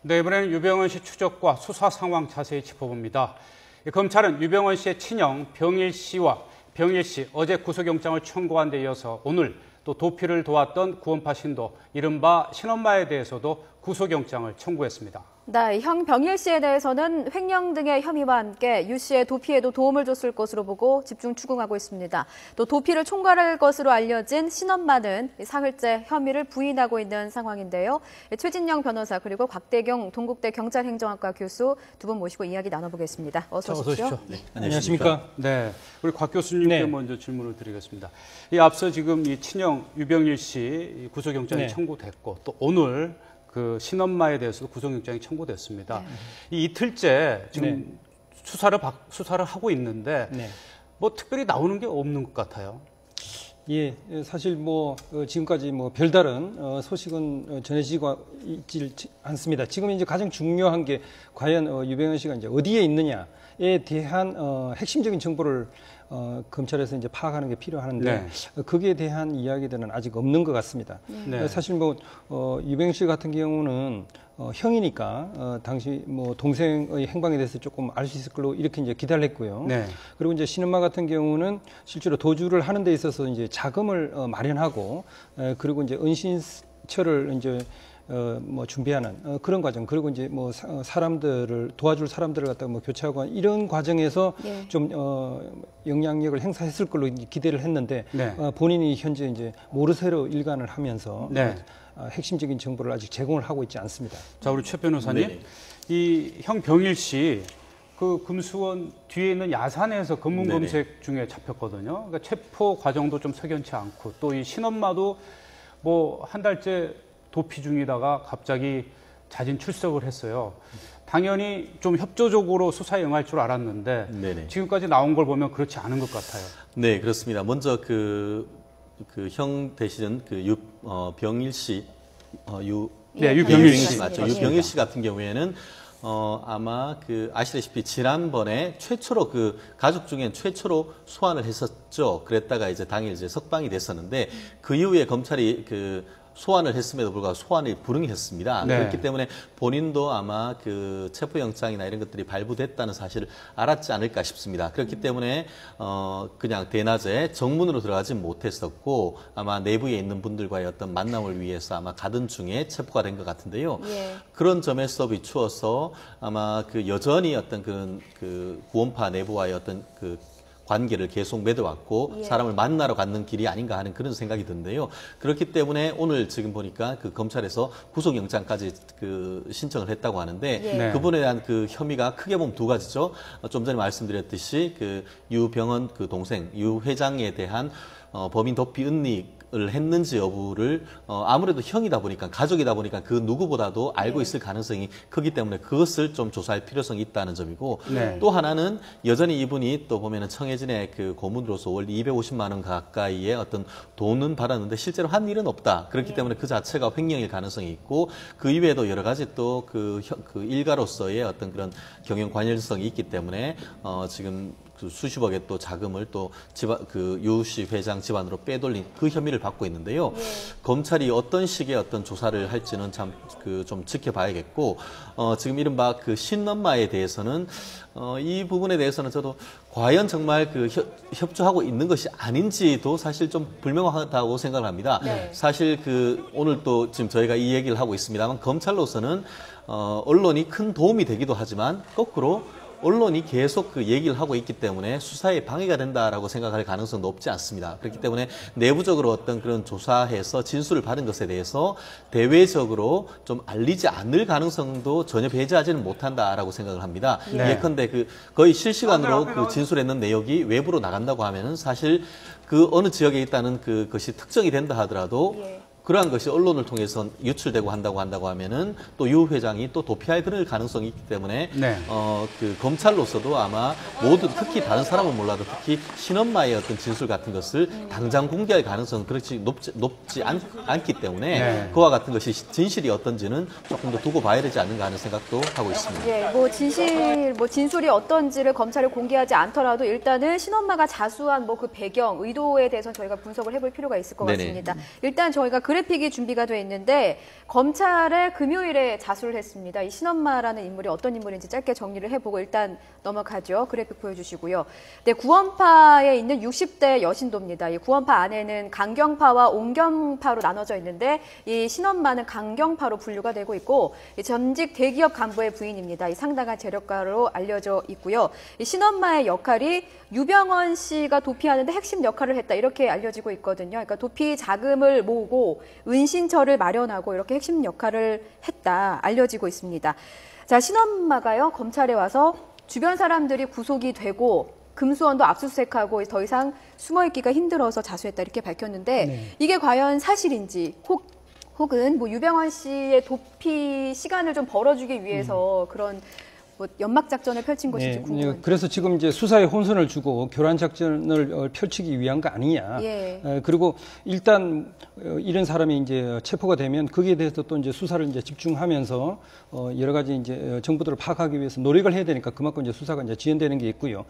네, 이번에는 유병헌 씨 추적과 수사 상황 자세히 짚어봅니다. 검찰은 유병헌 씨의 친형 병일 씨와 병일 씨 어제 구속영장을 청구한 데 이어서 오늘 또 도피를 도왔던 구원파 신도 이른바 신엄마에 대해서도 구속영장을 청구했습니다. 네, 형 병일 씨에 대해서는 횡령 등의 혐의와 함께 유 씨의 도피에도 도움을 줬을 것으로 보고 집중 추궁하고 있습니다. 또 도피를 총괄할 것으로 알려진 신엄마는 사흘째 혐의를 부인하고 있는 상황인데요. 최진영 변호사 그리고 곽대경 동국대 경찰행정학과 교수 두 분 모시고 이야기 나눠보겠습니다. 어서 오십시오. 네, 안녕하십니까? 네, 우리 곽 교수님께 먼저 질문을 드리겠습니다. 이 앞서 지금 이 친형 유병일 씨 구속영장이 청구됐고 또 오늘 그 신엄마에 대해서도 구속영장이 청구됐습니다. 이 이틀째 지금 수사를 하고 있는데 뭐 특별히 나오는 게 없는 것 같아요. 예, 사실 뭐 지금까지 뭐 별다른 소식은 전해지고 있지 않습니다. 지금 이제 가장 중요한 게 과연 유병헌 씨가 이제 어디에 있느냐에 대한 핵심적인 정보를 검찰에서 이제 파악하는 게 필요한데 거기에 대한 이야기들은 아직 없는 것 같습니다. 사실 뭐 유병헌 씨 같은 경우는 형이니까 당시 뭐 동생의 행방에 대해서 조금 알 수 있을 걸로 이렇게 이제 기대를 했고요. 그리고 이제 신엄마 같은 경우는 실제로 도주를 하는 데 있어서 이제 자금을 마련하고 그리고 이제 은신처를 이제 뭐 준비하는 그런 과정, 그리고 이제 뭐 사람들을 도와줄 사람들을 갖다가 뭐 교체하고 이런 과정에서 좀 영향력을 행사했을 걸로 기대를 했는데 본인이 현재 이제 모르쇠로 일관을 하면서 핵심적인 정보를 아직 제공을 하고 있지 않습니다. 자, 우리 최 변호사님, 이 형 병일 씨 그 금수원 뒤에 있는 야산에서 검문 검색 중에 잡혔거든요. 그러니까 체포 과정도 좀 석연치 않고 또 이 신엄마도 뭐 한 달째 도피 중이다가 갑자기 자진 출석을 했어요. 당연히 좀 협조적으로 수사에 응할 줄 알았는데 지금까지 나온 걸 보면 그렇지 않은 것 같아요. 네, 그렇습니다. 먼저 그 형 대신은 병일 씨, 유병일 씨 맞죠? 유병일 씨 같은 경우에는 아마 아시다시피 지난번에 최초로 가족 중엔 최초로 소환을 했었죠. 그랬다가 이제 당일 이제 석방이 됐었는데 그 이후에 검찰이 소환을 했음에도 불구하고 소환을 불응했습니다. 그렇기 때문에 본인도 아마 체포영장이나 이런 것들이 발부됐다는 사실을 알았지 않을까 싶습니다. 그렇기 때문에 그냥 대낮에 정문으로 들어가지 못했었고 아마 내부에 있는 분들과의 어떤 만남을 위해서 아마 가던 중에 체포가 된 것 같은데요. 그런 점에서 비추어서 아마 여전히 어떤 구원파 내부와의 어떤 관계를 계속 맺어왔고 사람을 만나러 갔는 길이 아닌가 하는 그런 생각이 드는데요. 그렇기 때문에 오늘 지금 보니까 구속영장까지 신청을 했다고 하는데 그분에 대한 혐의가 크게 보면 두 가지죠. 좀 전에 말씀드렸듯이 유병헌 동생 유 회장에 대한 범인 도피 은닉을 했는지 여부를 아무래도 형이다 보니까 가족이다 보니까 그 누구보다도 알고 있을 가능성이 크기 때문에 그것을 좀 조사할 필요성이 있다는 점이고 또 하나는 여전히 이분이 또 보면은 청해진의 고문으로서 월 250만 원 가까이의 어떤 돈은 받았는데 실제로 한 일은 없다. 그렇기 때문에 그 자체가 횡령일 가능성이 있고 그 이외에도 여러 가지 또 일가로서의 어떤 그런 경영 관련성이 있기 때문에 지금 수십억의 또 자금을 또 유 씨 회장 집안으로 빼돌린 그 혐의를 받고 있는데요. 검찰이 어떤 식의 어떤 조사를 할지는 참 좀 지켜봐야겠고 지금 이른바 신엄마에 대해서는 이 부분에 대해서는 저도 과연 정말 협조하고 있는 것이 아닌지도 사실 좀 불명확하다고 생각을 합니다. 사실 오늘 또 지금 저희가 이 얘기를 하고 있습니다만 검찰로서는 언론이 큰 도움이 되기도 하지만 거꾸로 언론이 계속 얘기를 하고 있기 때문에 수사에 방해가 된다라고 생각할 가능성도 없지 않습니다. 그렇기 때문에 내부적으로 어떤 그런 조사해서 진술을 받은 것에 대해서 대외적으로 좀 알리지 않을 가능성도 전혀 배제하지는 못한다라고 생각을 합니다. 예컨대 거의 실시간으로 진술했는 내역이 외부로 나간다고 하면은 사실 어느 지역에 있다는 그것이 특정이 된다 하더라도 그러한 것이 언론을 통해서 유출되고 한다고 하면은 또 유 회장이 또 도피할 그럴 가능성이 있기 때문에 검찰로서도 아마 특히 다른 사람은 몰라도 특히 신엄마의 어떤 진술 같은 것을 당장 공개할 가능성은 그렇지 높지 않기 때문에 그와 같은 것이 진실이 어떤지는 조금 더 두고 봐야 되지 않는가 하는 생각도 하고 있습니다. 진술이 어떤지를 검찰이 공개하지 않더라도 일단은 신엄마가 자수한 그 배경, 의도에 대해서는 저희가 분석을 해볼 필요가 있을 것 같습니다. 일단 저희가 그래픽이 준비가 돼 있는데 검찰에 금요일에 자수를 했습니다. 이 신엄마라는 인물이 어떤 인물인지 짧게 정리를 해보고 일단 넘어가죠. 그래픽 보여주시고요. 네, 구원파에 있는 60대 여신도입니다. 이 구원파 안에는 강경파와 옹경파로 나눠져 있는데 이 신엄마는 강경파로 분류가 되고 있고 전직 대기업 간부의 부인입니다. 이 상당한 재력가로 알려져 있고요. 이 신엄마의 역할이 유병헌 씨가 도피하는데 핵심 역할을 했다 이렇게 알려지고 있거든요. 그러니까 도피 자금을 모으고 은신처를 마련하고 이렇게 핵심 역할을 했다 알려지고 있습니다. 자, 신엄마가요 검찰에 와서 주변 사람들이 구속이 되고 금수원도 압수수색하고 더 이상 숨어있기가 힘들어서 자수했다 이렇게 밝혔는데 네. 이게 과연 사실인지 혹은 뭐 유병헌 씨의 도피 시간을 좀 벌어주기 위해서 그런 뭐 연막 작전을 펼친 것인지 궁금합니다. 그래서 지금 이제 수사에 혼선을 주고 교란 작전을 펼치기 위한 거 아니냐. 예. 그리고 일단 이런 사람이 이제 체포가 되면 거기에 대해서 또 이제 수사를 이제 집중하면서 여러 가지 이제 정보들을 파악하기 위해서 노력을 해야 되니까 그만큼 이제 수사가 이제 지연되는 게 있고요.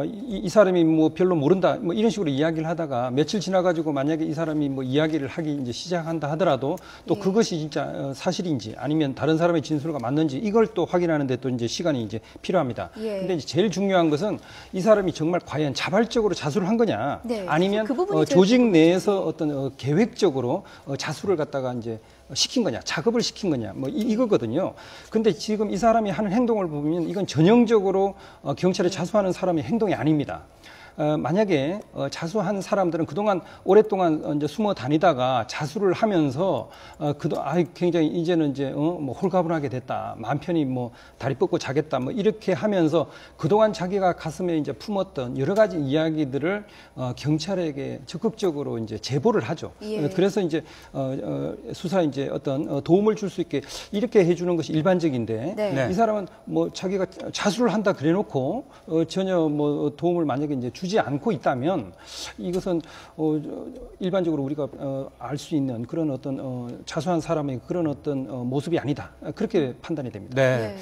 이 사람이 뭐 별로 모른다 뭐 이런 식으로 이야기를 하다가 며칠 지나가지고 만약에 이 사람이 뭐 이야기를 하기 이제 시작한다 하더라도 또 예. 그것이 진짜 사실인지 아니면 다른 사람의 진술과 맞는지 이걸 또 확인하는데 또 이제 시간이 이제 필요합니다. 예. 근데 이제 제일 중요한 것은 이 사람이 정말 과연 자발적으로 자수를 한 거냐, 네. 아니면 그 부분이 제일 조직 내에서 어떤 계획적으로 자수를 갖다가 이제 시킨 거냐, 작업을 시킨 거냐, 뭐 이거거든요. 근데 지금 이 사람이 하는 행동을 보면 이건 전형적으로 경찰에 자수하는 사람의 행동이 아닙니다. 만약에 자수한 사람들은 그동안 오랫동안 이제 숨어 다니다가 자수를 하면서 굉장히 이제는 이제 뭐 홀가분하게 됐다, 마음 편히 뭐 다리 뻗고 자겠다, 뭐 이렇게 하면서 그동안 자기가 가슴에 이제 품었던 여러 가지 이야기들을 경찰에게 적극적으로 이제 제보를 하죠. 예. 그래서 이제 수사에 이제 어떤 도움을 줄 수 있게 이렇게 해주는 것이 일반적인데 네. 이 사람은 뭐 자기가 자수를 한다 그래놓고 전혀 뭐 도움을 만약에 이제 주지 않고 있다면 이것은 일반적으로 우리가 알 수 있는 그런 어떤 자수한 사람의 그런 어떤 모습이 아니다 그렇게 판단이 됩니다. 네.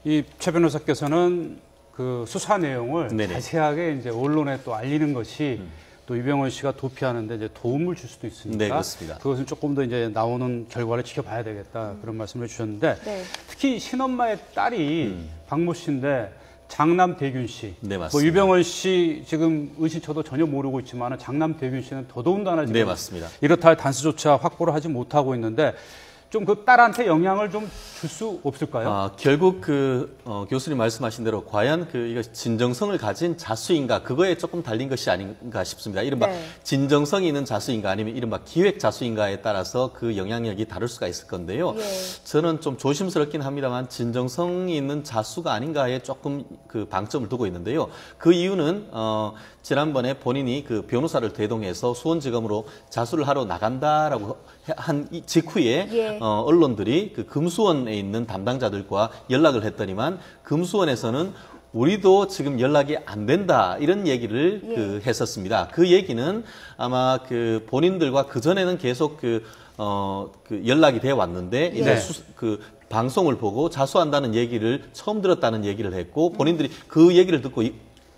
이 최 변호사께서는 그 수사 내용을 네네. 자세하게 이제 언론에 또 알리는 것이 또 유병헌 씨가 도피하는데 이제 도움을 줄 수도 있으니까 네, 그렇습니다. 그것은 조금 더 이제 나오는 결과를 지켜봐야 되겠다 그런 말씀을 해주셨는데 네. 특히 신엄마의 딸이 박모 씨인데 장남 대균 씨, 네, 맞습니다. 뭐 유병헌 씨 지금 의신처도 전혀 모르고 있지만 장남 대균 씨는 더더군다나 지금 네, 맞습니다. 이렇다 할 단서조차 확보를 하지 못하고 있는데 좀 그 딸한테 영향을 좀 줄 수 없을까요? 결국 교수님 말씀하신 대로 과연 이거 진정성을 가진 자수인가 그거에 조금 달린 것이 아닌가 싶습니다. 이른바 네. 진정성이 있는 자수인가 아니면 이른바 기획 자수인가에 따라서 그 영향력이 다를 수가 있을 건데요. 예. 저는 좀 조심스럽긴 합니다만 진정성이 있는 자수가 아닌가에 조금 그 방점을 두고 있는데요. 그 이유는 지난번에 본인이 그 변호사를 대동해서 수원지검으로 자수를 하러 나간다라고 한 직후에 예. 언론들이 그 금수원에 있는 담당자들과 연락을 했더니만 금수원에서는 우리도 지금 연락이 안 된다 이런 얘기를 예. 했었습니다. 그 얘기는 아마 그 본인들과 그 전에는 계속 그 연락이 돼 왔는데 예. 이제 그 방송을 보고 자수한다는 얘기를 처음 들었다는 얘기를 했고 본인들이 그 얘기를 듣고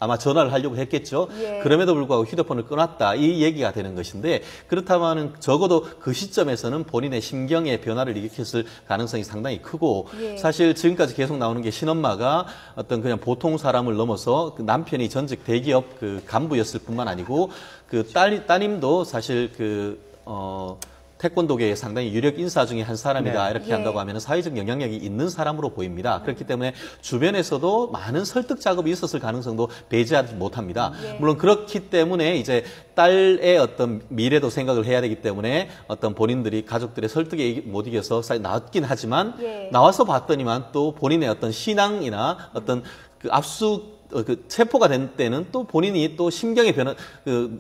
아마 전화를 하려고 했겠죠. 예. 그럼에도 불구하고 휴대폰을 끊었다. 이 얘기가 되는 것인데 그렇다면 적어도 그 시점에서는 본인의 심경의 변화를 일으켰을 가능성이 상당히 크고 예. 사실 지금까지 계속 나오는 게 신엄마가 어떤 그냥 보통 사람을 넘어서 그 남편이 전직 대기업 그 간부였을 뿐만 아니고 그 따님도 사실 태권도계의 상당히 유력 인사 중에 한 사람이다 네. 이렇게 예. 한다고 하면 사회적 영향력이 있는 사람으로 보입니다. 그렇기 때문에 주변에서도 많은 설득 작업이 있었을 가능성도 배제하지 못합니다. 예. 물론 그렇기 때문에 이제 딸의 어떤 미래도 생각을 해야 되기 때문에 어떤 본인들이 가족들의 설득에 못 이겨서 나왔긴 하지만 예. 나와서 봤더니만 또 본인의 어떤 신앙이나 어떤 그 체포가 된 때는 또 본인이 또 심경의 변화,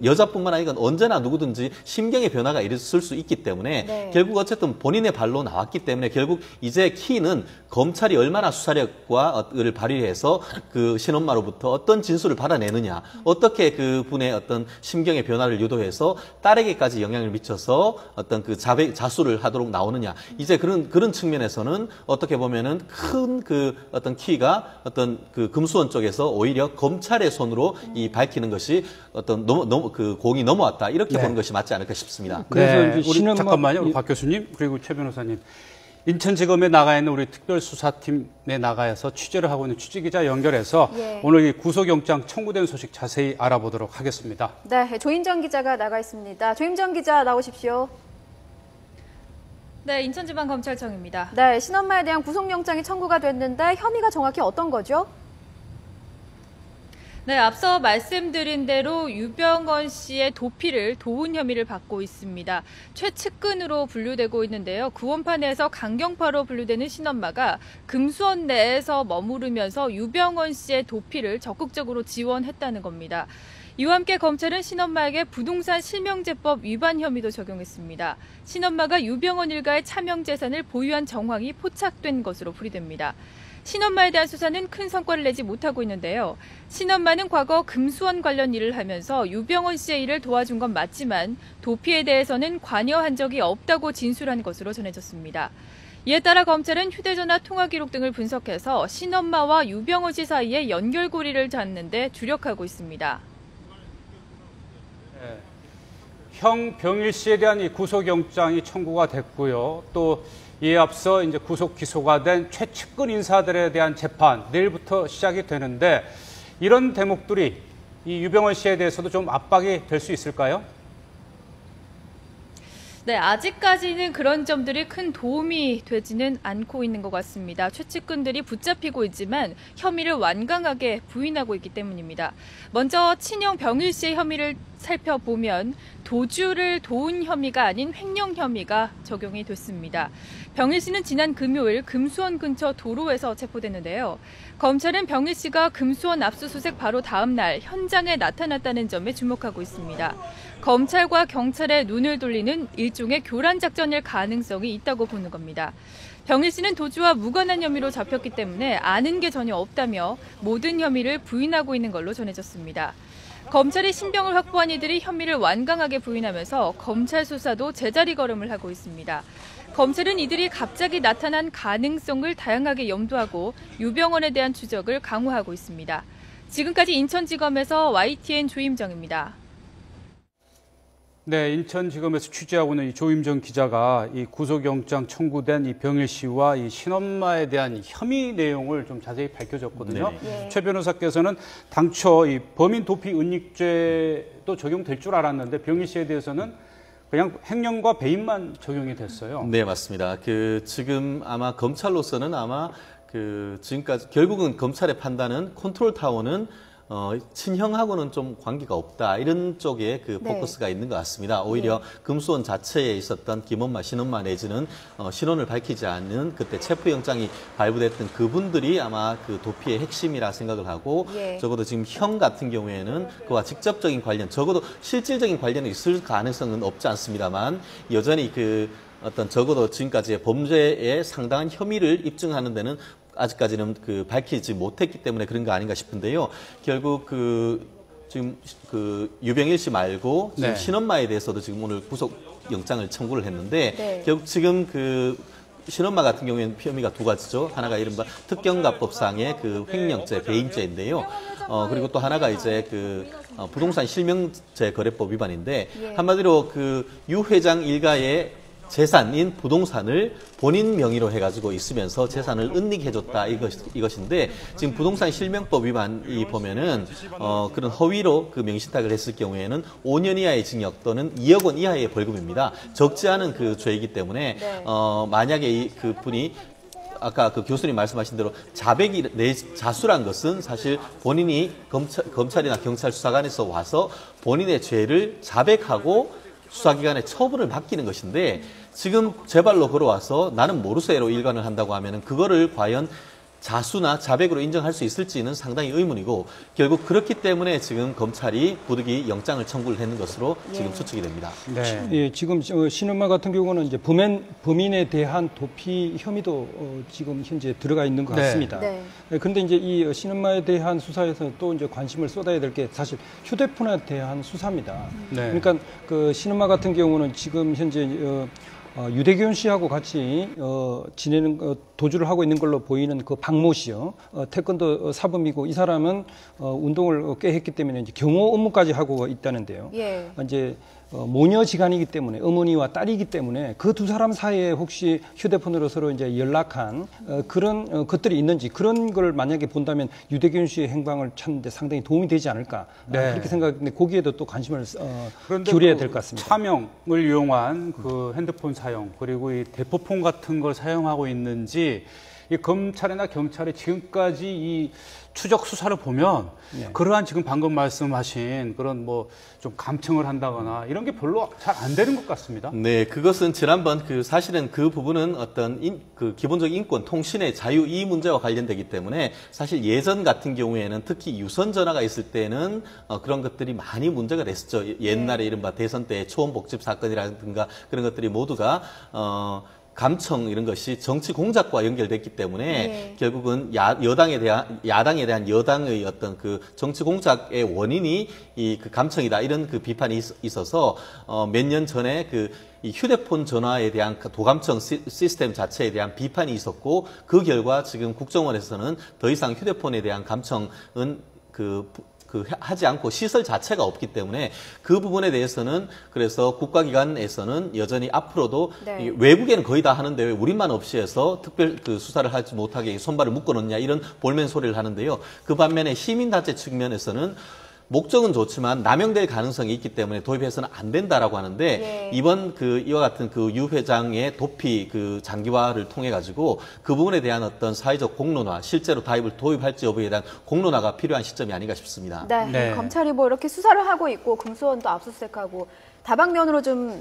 여자뿐만 아니라 언제나 누구든지 심경의 변화가 있을 수 있기 때문에 네. 결국 어쨌든 본인의 발로 나왔기 때문에 결국 이제 키는 검찰이 얼마나 수사력을 발휘해서 그 신엄마로부터 어떤 진술을 받아내느냐, 어떻게 그 분의 어떤 심경의 변화를 유도해서 딸에게까지 영향을 미쳐서 어떤 그 자수를 하도록 나오느냐, 이제 그런 측면에서는 어떻게 보면은 큰 어떤 키가 어떤 그 금수원 쪽에서 오히려 검찰의 손으로 이 밝히는 것이 어떤 너무 그 공이 넘어왔다 이렇게 보는 것이 맞지 않을까 싶습니다. 그래서 이제 우리 잠깐만요, 우리 박 교수님 그리고 최 변호사님. 인천지검에 나가 있는 우리 특별수사팀에 나가서 취재를 하고 있는 취재기자 연결해서 오늘 이 구속영장 청구된 소식 자세히 알아보도록 하겠습니다. 네, 조인정 기자가 나가 있습니다. 조인정 기자 나오십시오. 네, 인천지방검찰청입니다. 네, 신엄마에 대한 구속영장이 청구가 됐는데 혐의가 정확히 어떤 거죠? 네, 앞서 말씀드린 대로 유병언 씨의 도피를 도운 혐의를 받고 있습니다. 최측근으로 분류되고 있는데요. 구원파 내에서 강경파로 분류되는 신엄마가 금수원 내에서 머무르면서 유병언 씨의 도피를 적극적으로 지원했다는 겁니다. 이와 함께 검찰은 신엄마에게 부동산 실명제법 위반 혐의도 적용했습니다. 신엄마가 유병언 일가의 차명재산을 보유한 정황이 포착된 것으로 풀이됩니다. 신엄마에 대한 수사는 큰 성과를 내지 못하고 있는데요. 신엄마는 과거 금수원 관련 일을 하면서 유병언 씨의 일을 도와준 건 맞지만 도피에 대해서는 관여한 적이 없다고 진술한 것으로 전해졌습니다. 이에 따라 검찰은 휴대전화 통화 기록 등을 분석해서 신엄마와 유병언 씨 사이의 연결고리를 찾는 데 주력하고 있습니다. 형 병일 씨에 대한 이 구속영장이 청구가 됐고요. 또 이에 앞서 이제 구속 기소가 된 최측근 인사들에 대한 재판 내일부터 시작이 되는데 이런 대목들이 이 유병언 씨에 대해서도 좀 압박이 될 수 있을까요? 네, 아직까지는 그런 점들이 큰 도움이 되지는 않고 있는 것 같습니다. 최측근들이 붙잡히고 있지만 혐의를 완강하게 부인하고 있기 때문입니다. 먼저 친형 병일 씨의 혐의를 살펴보면 도주를 도운 혐의가 아닌 횡령 혐의가 적용이 됐습니다. 병일 씨는 지난 금요일 금수원 근처 도로에서 체포됐는데요. 검찰은 병일 씨가 금수원 압수수색 바로 다음 날 현장에 나타났다는 점에 주목하고 있습니다. 검찰과 경찰의 눈을 돌리는 일종의 교란 작전일 가능성이 있다고 보는 겁니다. 병일 씨는 도주와 무관한 혐의로 잡혔기 때문에 아는 게 전혀 없다며 모든 혐의를 부인하고 있는 걸로 전해졌습니다. 검찰이 신병을 확보한 이들이 혐의를 완강하게 부인하면서 검찰 수사도 제자리 걸음을 하고 있습니다. 검찰은 이들이 갑자기 나타난 가능성을 다양하게 염두하고 유병언에 대한 추적을 강화하고 있습니다. 지금까지 인천지검에서 YTN 조임정입니다. 네, 인천지검에서 취재하고 있는 이 조임정 기자가 이 구속영장 청구된 이 병일 씨와 이 신엄마에 대한 혐의 내용을 좀 자세히 밝혀줬거든요. 최 변호사께서는 당초 이 범인 도피 은닉죄도 적용될 줄 알았는데 병일 씨에 대해서는 그냥 횡령과 배임만 적용이 됐어요. 네, 맞습니다. 지금 아마 검찰로서는 지금까지 결국은 검찰의 판단은 컨트롤 타워는 친형하고는 좀 관계가 없다 이런 쪽에 포커스가 있는 것 같습니다. 오히려 금수원 자체에 있었던 김엄마, 신엄마 내지는 신원을 밝히지 않는 그때 체포영장이 발부됐던 그분들이 아마 도피의 핵심이라 생각을 하고 적어도 지금 형 같은 경우에는 그와 직접적인 관련, 적어도 실질적인 관련이 있을 가능성은 없지 않습니다만 여전히 어떤 적어도 지금까지의 범죄에 상당한 혐의를 입증하는 데는 아직까지는 밝히지 못했기 때문에 그런 거 아닌가 싶은데요. 결국 지금 유병일 씨 말고 지금 신엄마에 대해서도 지금 오늘 구속 영장을 청구를 했는데 결국 지금 신엄마 같은 경우에는 혐의가 두 가지죠. 하나가 이른바 특경가법상의 횡령죄, 배임죄인데요. 그리고 또 하나가 이제 부동산 실명제 거래법 위반인데 한마디로 유 회장 일가의 재산인 부동산을 본인 명의로 해가지고 있으면서 재산을 은닉해줬다 이것인데 지금 부동산 실명법 위반이 보면은 그런 허위로 명의신탁을 했을 경우에는 5년 이하의 징역 또는 2억 원 이하의 벌금입니다. 적지 않은 죄이기 때문에 만약에 그분이 아까 교수님 말씀하신 대로 자수란 것은 사실 본인이 검찰이나 경찰 수사관에서 와서 본인의 죄를 자백하고 수사기관에 처분을 맡기는 것인데 지금 제 발로 걸어와서 나는 모르쇠로 일관을 한다고 하면은 그거를 과연 자수나 자백으로 인정할 수 있을지는 상당히 의문이고 결국 그렇기 때문에 지금 검찰이 부득이 영장을 청구를 했는 것으로 지금 추측이 됩니다. 예, 지금 신엄마 같은 경우는 이제 범인에 대한 도피 혐의도 지금 현재 들어가 있는 것 같습니다. 그런데 이제 이 신엄마에 대한 수사에서 또 이제 관심을 쏟아야 될 게 사실 휴대폰에 대한 수사입니다. 그러니까 신엄마 같은 경우는 지금 현재 유대균 씨하고 같이 지내는 도주를 하고 있는 걸로 보이는 그 박모 씨요. 태권도 사범이고 이 사람은 운동을 꽤 했기 때문에 이제 경호 업무까지 하고 있다는데요. 예. 이제 모녀지간이기 때문에 어머니와 딸이기 때문에 그 두 사람 사이에 혹시 휴대폰으로 서로 이제 연락한 그런 것들이 있는지 그런 걸 만약에 본다면 유대균 씨의 행방을 찾는데 상당히 도움이 되지 않을까 그렇게 생각하는데 거기에도 또 관심을 기울여야 될 것 같습니다. 차명을 이용한 그 핸드폰 사용 그리고 이 대포폰 같은 걸 사용하고 있는지 이 검찰이나 경찰이 지금까지 이 추적 수사를 보면 그러한 지금 방금 말씀하신 그런 뭐 좀 감청을 한다거나 이런 게 별로 잘 안 되는 것 같습니다. 네, 그것은 지난번 사실은 그 부분은 어떤 그 기본적 인권, 통신의 자유 이 문제와 관련되기 때문에 사실 예전 같은 경우에는 특히 유선 전화가 있을 때는 그런 것들이 많이 문제가 됐었죠. 옛날에 이른바 대선 때 초원 복집 사건이라든가 그런 것들이 모두가 감청 이런 것이 정치 공작과 연결됐기 때문에 결국은 야당에 대한 여당의 어떤 그 정치 공작의 원인이 그 감청이다 이런 그 비판이 있어서 몇 년 전에 이 휴대폰 전화에 대한 도감청 시스템 자체에 대한 비판이 있었고 그 결과 지금 국정원에서는 더 이상 휴대폰에 대한 감청은 하지 않고 시설 자체가 없기 때문에 그 부분에 대해서는 그래서 국가기관에서는 여전히 앞으로도 외국에는 거의 다 하는데 왜 우리만 없이 해서 특별 수사를 하지 못하게 손발을 묶어놓냐 이런 볼멘 소리를 하는데요. 그 반면에 시민단체 측면에서는 목적은 좋지만 남용될 가능성이 있기 때문에 도입해서는 안 된다라고 하는데 이번 이와 같은 유 회장의 도피 장기화를 통해 가지고 그 부분에 대한 어떤 사회적 공론화, 실제로 도입할지 여부에 대한 공론화가 필요한 시점이 아닌가 싶습니다. 네. 검찰이 뭐 이렇게 수사를 하고 있고 금수원도 압수수색하고 다방면으로 좀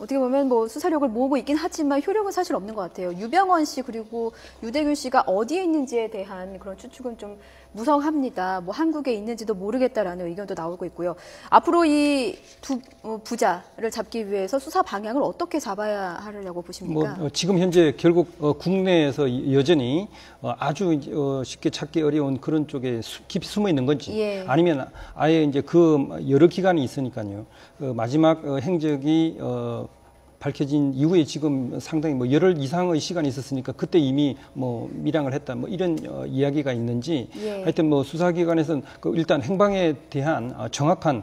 어떻게 보면 뭐 수사력을 모으고 있긴 하지만 효력은 사실 없는 것 같아요. 유병헌 씨 그리고 유대균 씨가 어디에 있는지에 대한 그런 추측은 좀 무성합니다. 뭐 한국에 있는지도 모르겠다라는 의견도 나오고 있고요. 앞으로 이 두 부자를 잡기 위해서 수사 방향을 어떻게 잡아야 하려고 보십니까? 지금 현재 결국 국내에서 여전히 아주 쉽게 찾기 어려운 그런 쪽에 깊이 숨어 있는 건지 아니면 아예 이제 여러 기간이 있으니까요. 마지막 행적이 밝혀진 이후에 지금 상당히 열흘 이상의 시간이 있었으니까 그때 이미 밀항을 했다 이런 이야기가 있는지 하여튼 수사기관에서는 일단 행방에 대한 정확한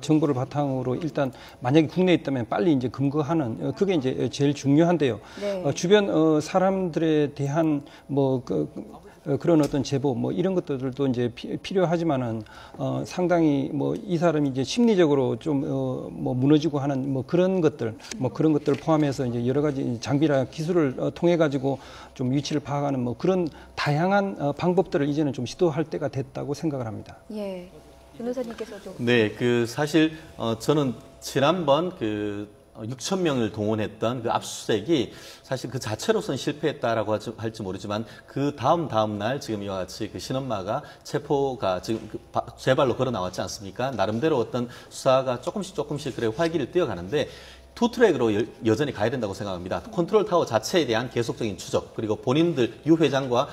정보를 바탕으로 일단 만약에 국내에 있다면 빨리 이제 검거하는 그게 이제 제일 중요한데요. 주변 사람들에 대한 그런 어떤 제보 이런 것들도 이제 필요하지만은 상당히 이 사람이 이제 심리적으로 좀 무너지고 하는 그런 것들 포함해서 이제 여러 가지 장비나 기술을 통해 가지고 좀 위치를 파악하는 그런 다양한 방법들을 이제는 좀 시도할 때가 됐다고 생각을 합니다. 예. 변호사님께서도. 네, 사실 저는 지난번 6천 명을 동원했던 압수수색이 사실 그 자체로서는 실패했다라고 할지 모르지만 그 다음 날 지금 이와 같이 신엄마가 체포가 지금 제 발로 걸어 나왔지 않습니까? 나름대로 어떤 수사가 조금씩 그래 활기를 띄어가는데 투트랙으로 여전히 가야 된다고 생각합니다. 컨트롤 타워 자체에 대한 계속적인 추적 그리고 본인들 유 회장과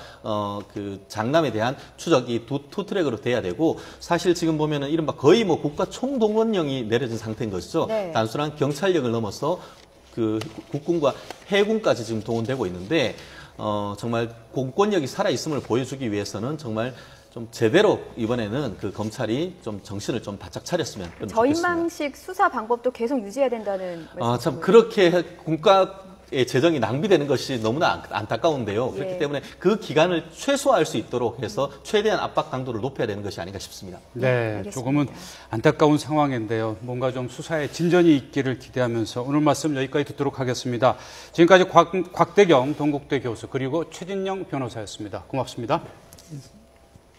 장남에 대한 추적이 투트랙으로 돼야 되고 사실 지금 보면은 이른바 거의 국가 총동원령이 내려진 상태인 것이죠. 단순한 경찰력을 넘어서 국군과 해군까지 지금 동원되고 있는데 정말 공권력이 살아 있음을 보여주기 위해서는 정말 좀 제대로 이번에는 검찰이 좀 정신을 좀 바짝 차렸으면 좋겠습니다. 저인망식 수사 방법도 계속 유지해야 된다는 말씀이시죠? 참 그렇게 국가의 재정이 낭비되는 것이 너무나 안타까운데요. 그렇기 때문에 그 기간을 최소화할 수 있도록 해서 최대한 압박 강도를 높여야 되는 것이 아닌가 싶습니다. 네, 조금은 안타까운 상황인데요. 뭔가 좀 수사에 진전이 있기를 기대하면서 오늘 말씀 여기까지 듣도록 하겠습니다. 지금까지 곽대경 동국대 교수 그리고 최진영 변호사였습니다. 고맙습니다.